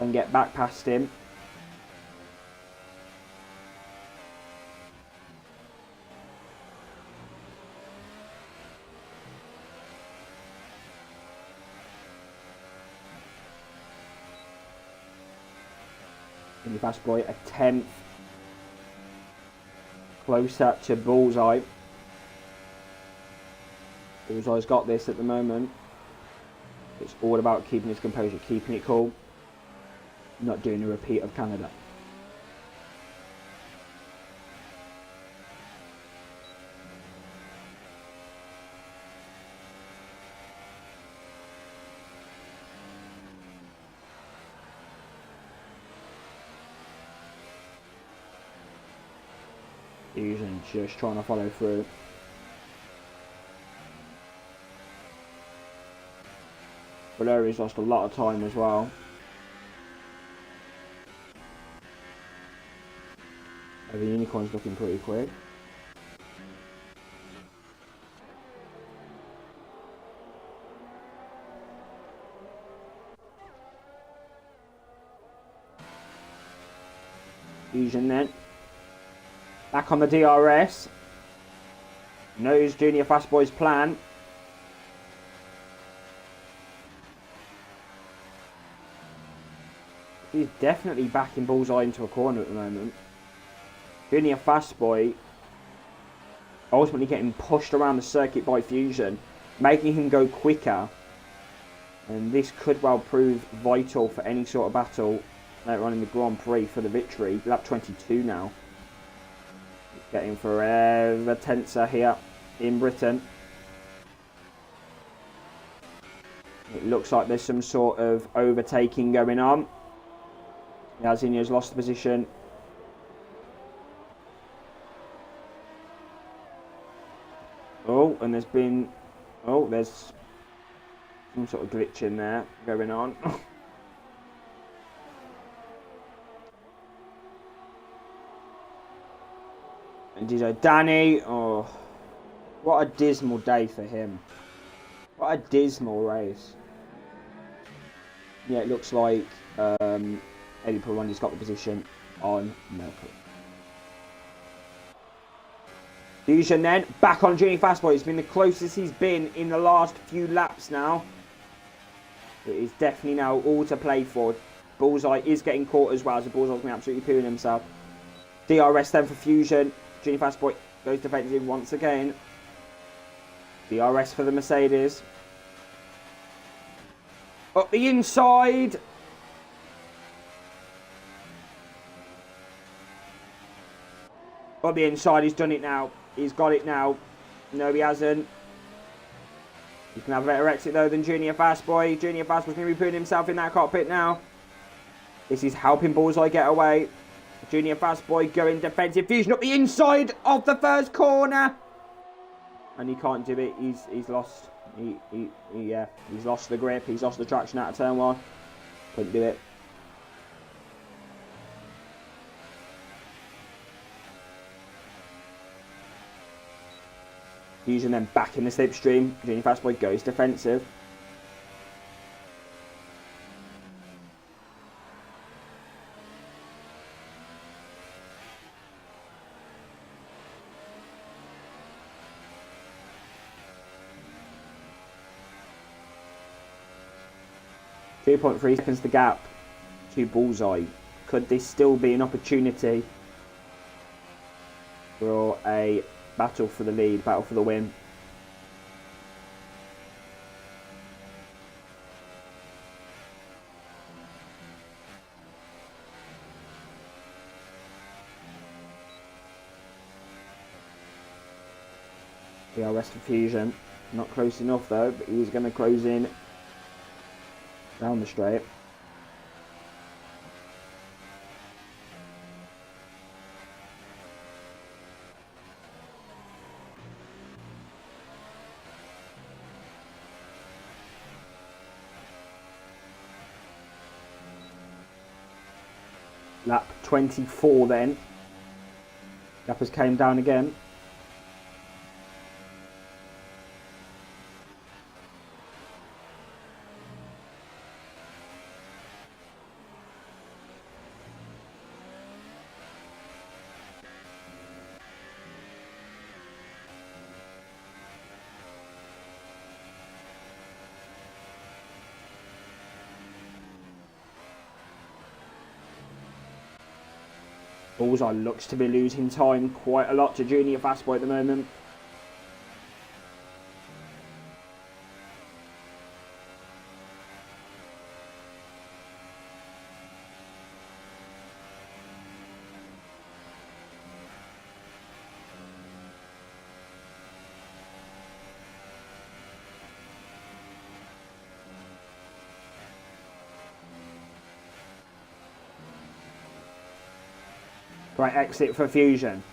And get back past him. Junior Fastboy, a 10th closer to Bullseye. Bullseye's got this at the moment. It's all about keeping his composure, keeping it cool, not doing a repeat of Canada. Fusion just trying to follow through. Valeri's lost a lot of time as well. The Unicorn's looking pretty quick. Fusion then. Back on the DRS. Knows Junior Fast Boy's plan. He's definitely backing Bullseye into a corner at the moment. Junior Fast Boy ultimately getting pushed around the circuit by Fusion, making him go quicker. And this could well prove vital for any sort of battle later on in the Grand Prix for the victory. Lap 22 now. It's getting forever tenser here in Britain. It looks like there's some sort of overtaking going on. Yazinho's lost the position. Oh, and there's been... Oh, there's some sort of glitch in there going on. And Dizo Danny, oh, what a dismal day for him. What a dismal race. Yeah, it looks like Eddie Pironi's got the position on Melbourne. Fusion then, back on Junior Fast Boy. It's been the closest he's been in the last few laps now. It is definitely now all to play for. Bullseye is getting caught as well, so Bullseye's been absolutely pooing himself. DRS then for Fusion. Junior Fast Boy goes defensive once again. DRS for the Mercedes. Up the inside. Up the inside, he's done it now. He's got it now. No, he hasn't. He can have a better exit though than Junior Fast Boy. Junior Fast Boy's going to be putting himself in that cockpit now. This is helping Bullseye get away. Junior Fast Boy going defensive. Fusion up the inside of the first corner. And he can't do it. He's lost. He's lost the grip. He's lost the traction out of turn one. Couldn't do it. Fusion then back in the slipstream. Junior Fast Boy goes defensive. .3 seconds the gap to Bullseye. Could this still be an opportunity for a battle for the lead, battle for the win? DRS for Fusion. Not close enough though, but he's going to close in down the straight. Lap 24 then. Gappers came down again. Bullseye looks to be losing time quite a lot to Junior Fast Boy at the moment. Right exit for Fusion.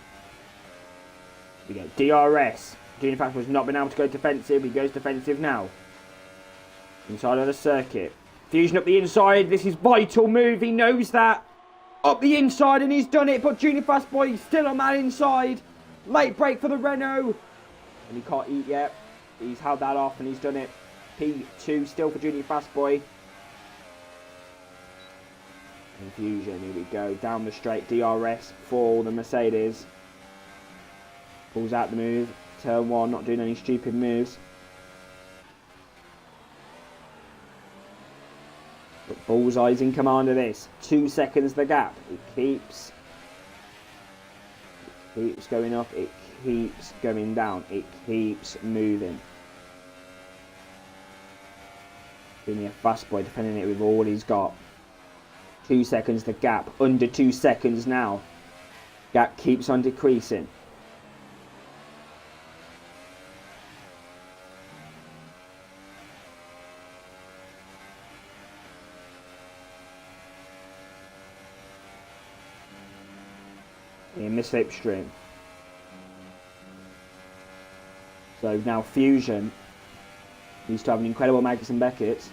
We go DRS. Junior Fast Boy's not been able to go defensive. He goes defensive now. Inside of the circuit. Fusion up the inside. This is vital move. He knows that. Up the inside and he's done it. But Junior Fast Boy still on that inside. Late break for the Renault. And he can't eat yet. He's held that off and he's done it. P2 still for Junior Fast Boy. Confusion. Here we go. Down the straight. DRS for the Mercedes. Pulls out the move. Turn 1. Not doing any stupid moves. But Bullseye's in command of this. 2 seconds the gap. It keeps going up. It keeps going down. It keeps moving. Junior Fast Boy defending it with all he's got. 2 seconds the gap. Under 2 seconds now. Gap keeps on decreasing. In the slipstream. So now Fusion needs to have an incredible Magnussen Beckett.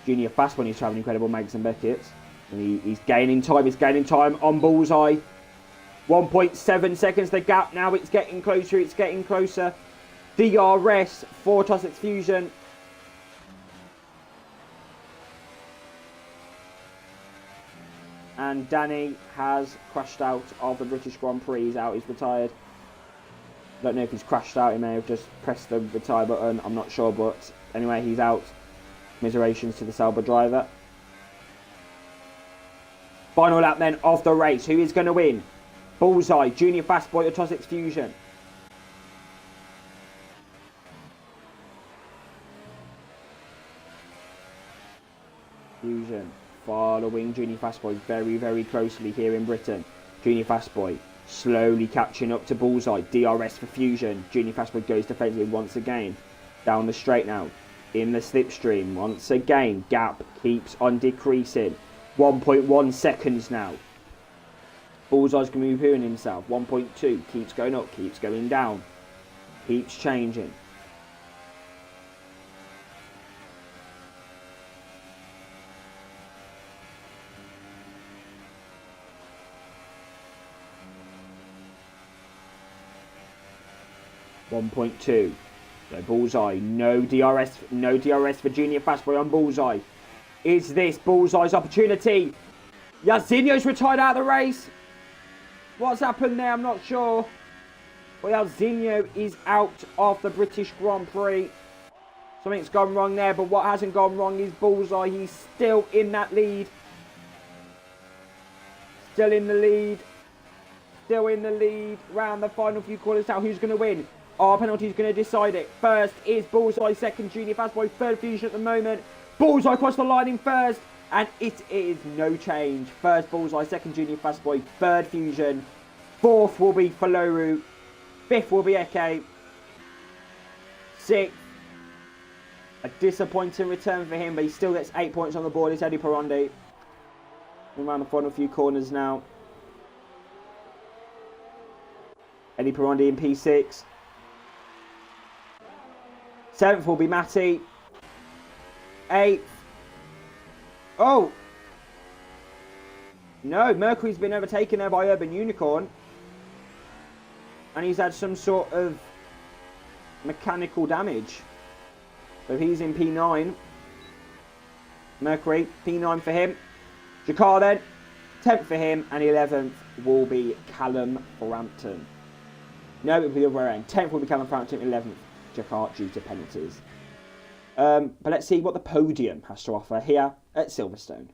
Junior Fast Boy needs to have an incredible Magnussen Beckett. And he's gaining time. He's gaining time on Bullseye. 1.7 seconds the gap now. It's getting closer. It's getting closer. DRS for Tossex Fusion. And Danny has crashed out of the British Grand Prix. He's out. He's retired. I don't know if he's crashed out. He may have just pressed the retire button. I'm not sure. But anyway, he's out. Commiserations to the Sauber driver. Final lap then of the race. Who is going to win? Bullseye, Junior Fast Boy or Tossex Fusion? Fusion following Junior Fast Boy very, very closely here in Britain. Junior Fast Boy slowly catching up to Bullseye. DRS for Fusion. Junior Fast Boy goes defensive once again. Down the straight now. In the slipstream once again. Gap keeps on decreasing. 1.1 seconds now. Bullseye's going to be hooing himself. 1.2. Keeps going up. Keeps going down. Keeps changing. .2. So Bullseye, no DRS for Junior Fast Boy on Bullseye. Is this Bullseye's opportunity? Yazinho's retired out of the race. What's happened there? I'm not sure. But Yazinho is out of the British Grand Prix. Something's gone wrong there, but what hasn't gone wrong is Bullseye. He's still in that lead. Still in the lead. Still in the lead. Round the final few corners now. Who's going to win? Our penalty is going to decide it. First is Bullseye, second Junior Fast Boy, third Fusion at the moment. Bullseye across the line in first, and it is no change. First Bullseye, second Junior Fast Boy, third Fusion. Fourth will be Faloru. Fifth will be Eke. Sixth, a disappointing return for him, but he still gets 8 points on the board. It's Eddie Perondi. Around the final few corners now. Eddie Perondi in P6. 7th will be Matty. 8th. Oh! No, Mercury's been overtaken there by Urban Unicorn. And he's had some sort of mechanical damage. So he's in P9. Mercury, P9 for him. Jakar then, 10th for him. And 11th will be Callum Frampton. No, it'll be the other way around. 10th will be Callum Frampton, 11th. Jakar due to penalties. But let's see what the podium has to offer here at Silverstone.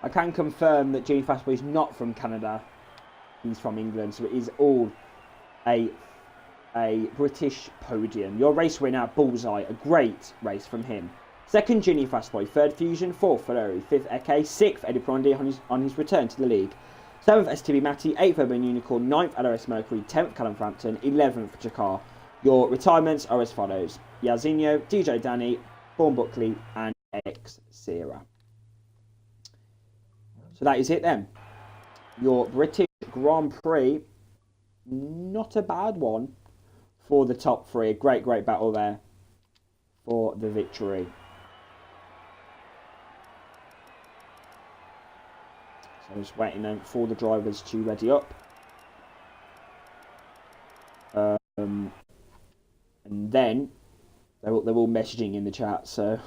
I can confirm that Genie Fastboy is not from Canada. He's from England, so it is all a British podium. Your race winner, Bullseye, a great race from him. Second, Genie Fastboy. Third, Fusion. Fourth, Ferrari. Fifth, Eke. Sixth, Eddie Prondi on his return to the league. Seventh, STB Matty. Eighth, Urban Unicorn. Ninth, LRS Mercury. 10th, Callum Frampton. 11th, Jakar. Your retirements are as follows: Yazinho, DJ Danny, Vaughan Buckley, and X Sierra. So that is it then. Your British Grand Prix, not a bad one for the top three. Great battle there for the victory. So just waiting then for the drivers to ready up. And then they're all messaging in the chat, so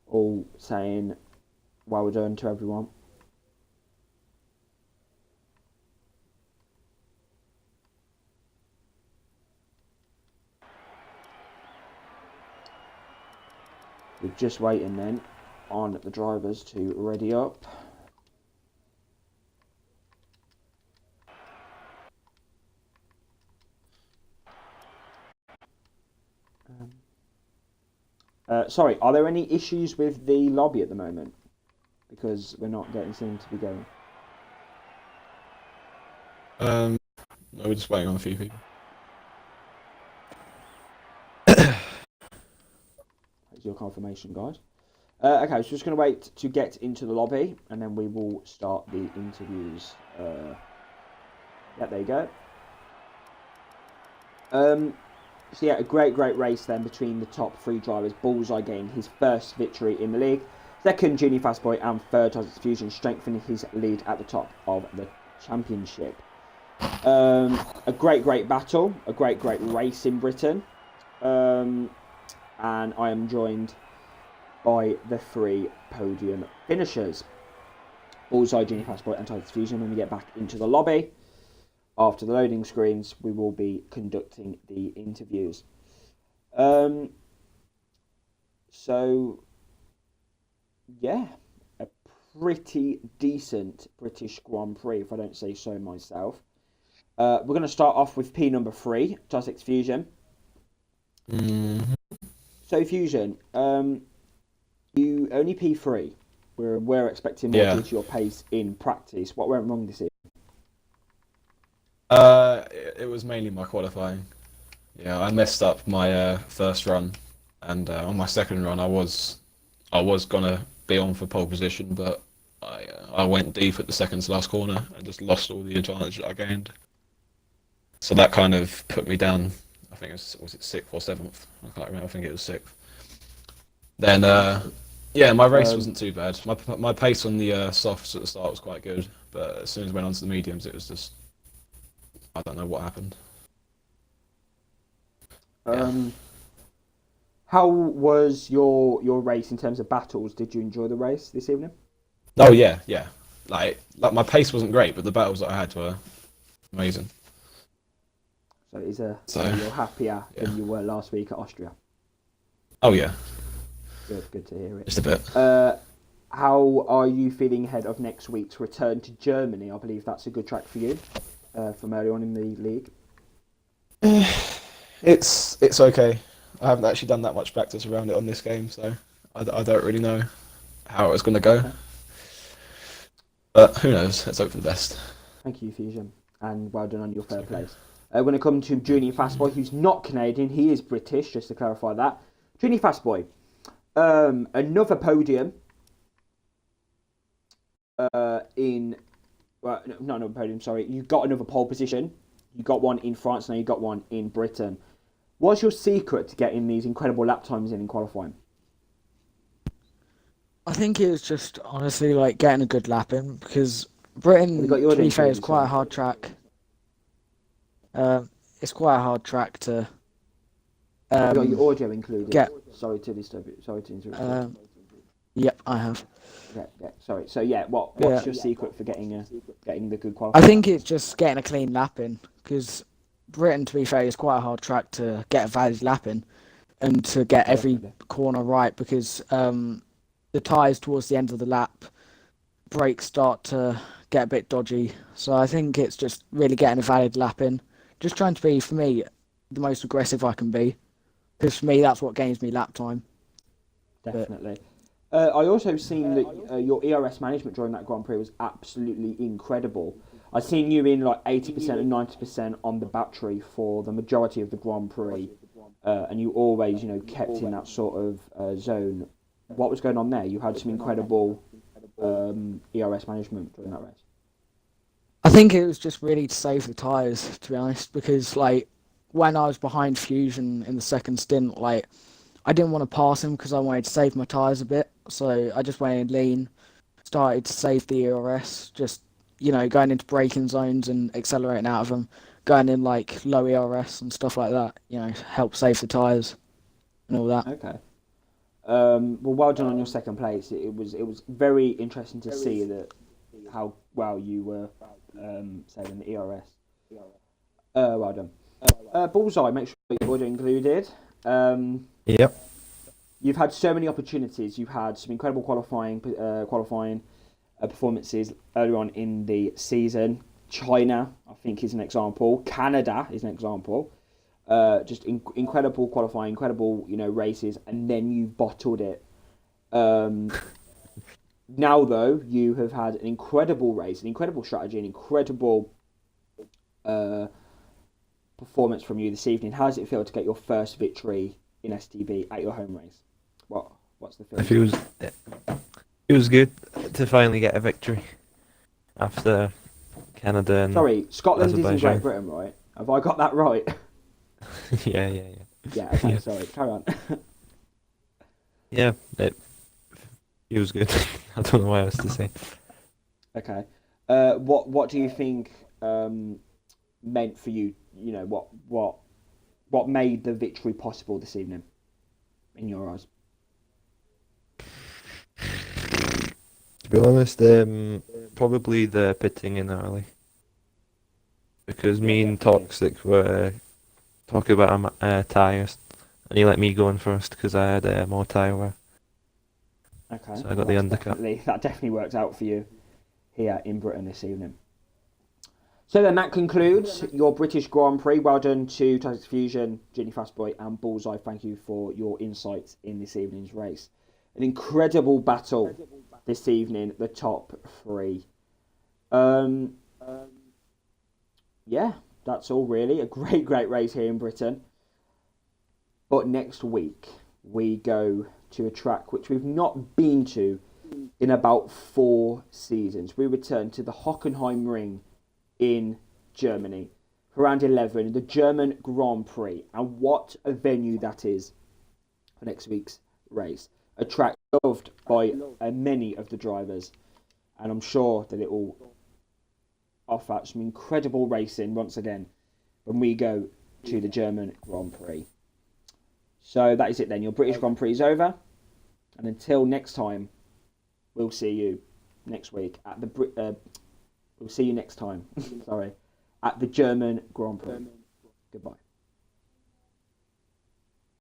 all saying well done to everyone. We're just waiting then on the drivers to ready up. Sorry, are there any issues with the lobby at the moment? Because we're not getting seem to be going. No, we're just waiting on a few people. That's your confirmation, guys. Okay, so just going to wait to get into the lobby, and then we will start the interviews. Yeah, there you go. So yeah, a great race then between the top three drivers. Bullseye getting his first victory in the league. Second, Genie Fastboy, and third, Titus Fusion, strengthening his lead at the top of the championship. A great battle, a great race in Britain. And I am joined by the three podium finishers. Bullseye, Genie Fastboy, and Titus Fusion. When we get back into the lobby, after the loading screens, we will be conducting the interviews. So, yeah, a pretty decent British Grand Prix, if I don't say so myself. We're going to start off with P number 3, Titus Fusion. Mm-hmm. So, Fusion, you only P3. We're expecting more due to your pace in practice. What went wrong this year? It was mainly my qualifying. Yeah, I messed up my first run, and on my second run, I was gonna be on for pole position, but I went deep at the second to last corner and just lost all the advantage that I gained. So that kind of put me down. I think was it 6th or 7th? I can't remember. I think it was 6th. Then yeah, my race wasn't too bad. My pace on the softs at the start was quite good, but as soon as I went on to the mediums, it was just, I don't know what happened. How was your race in terms of battles? Did you enjoy the race this evening? Oh yeah. Like my pace wasn't great, but the battles that I had were amazing. So you're happier than you were last week at Austria? Oh yeah. Good to hear it. Just a bit. How are you feeling ahead of next week's return to Germany? I believe that's a good track for you from early on in the league. It's okay. I haven't actually done that much practice around it on this game, so I don't really know how it's going to go. Okay. But who knows? Let's hope for the best. Thank you, Fusion, and well done on your third place. We're going to come to Junior Fastboy, who's not Canadian. He is British, just to clarify that. Junior Fastboy, another podium not another podium, sorry. You got another pole position. You got one in France, now you got one in Britain. What's your secret to getting these incredible lap times in qualifying? I think it was just honestly like getting a good lap in, because Britain, to be fair, is quite a hard track. It's quite a hard track to. You got your audio included. Sorry to disturb you. Sorry to interrupt. Yep, I have. Yeah. Sorry. So yeah, what's your secret for getting the good qualifying? I think it's just getting a clean lap in, because Britain, to be fair, is quite a hard track to get a valid lap in, and to get every corner right, because the tyres towards the end of the lap brakes start to get a bit dodgy. So I think it's just really getting a valid lap in. Just trying to be, for me, the most aggressive I can be. Because for me, that's what gains me lap time. But Definitely. I also seen that your ERS management during that Grand Prix was absolutely incredible. I seen you in like 80% and 90% on the battery for the majority of the Grand Prix, and you always, kept in that sort of zone. What was going on there? You had some incredible ERS management during that race. I think it was just really to save the tyres, to be honest. Because, like, when I was behind Fusion in the second stint, like, I didn't want to pass him because I wanted to save my tyres a bit. So I just went in lean, started to save the ERS, just, going into braking zones and accelerating out of them, going in like low ERS and stuff like that, help save the tyres and all that. Okay. Well done on your second place. It was very interesting to see that how well you were saving the ERS. Well done. Bullseye, make sure you're included. Yep. You've had so many opportunities. You've had some incredible qualifying performances earlier on in the season. China, I think, is an example. Canada is an example. Just incredible qualifying, incredible, races, and then you've bottled it. Now, though, you have had an incredible race, an incredible strategy, an incredible performance from you this evening. How does it feel to get your first victory in STB at your home race? What's the feeling? It was good to finally get a victory after Canada and Sorry, Scotland is in Azerbaijan. Great Britain, right? Have I got that right? yeah. Yeah, okay, sorry, carry on. Yeah, it was good. I don't know what else to say. Okay. What do you think meant for you? What made the victory possible this evening, in your eyes? To be honest, probably the pitting in early. Because me and Toxic were talking about tyres, and he let me go in first because I had more tyre wear. Okay. So I got the undercut. That definitely worked out for you here in Britain this evening. So then that concludes your British Grand Prix. Well done to Tactics Fusion, Ginny Fastboy and Bullseye. Thank you for your insights in this evening's race. An incredible battle this evening, the top three. Yeah, that's all really. A great race here in Britain. But next week, we go to a track which we've not been to in about 4 seasons. We return to the Hockenheim Ring in Germany for round 11, the German Grand Prix. And what a venue that is for next week's race. A track loved by many of the drivers. And I'm sure that it will offer some incredible racing once again when we go to the German Grand Prix. So that is it then. Your British Grand Prix is over. And until next time, we'll see you next week at the we'll see you next time. Sorry, at the German Grand Prix. Goodbye.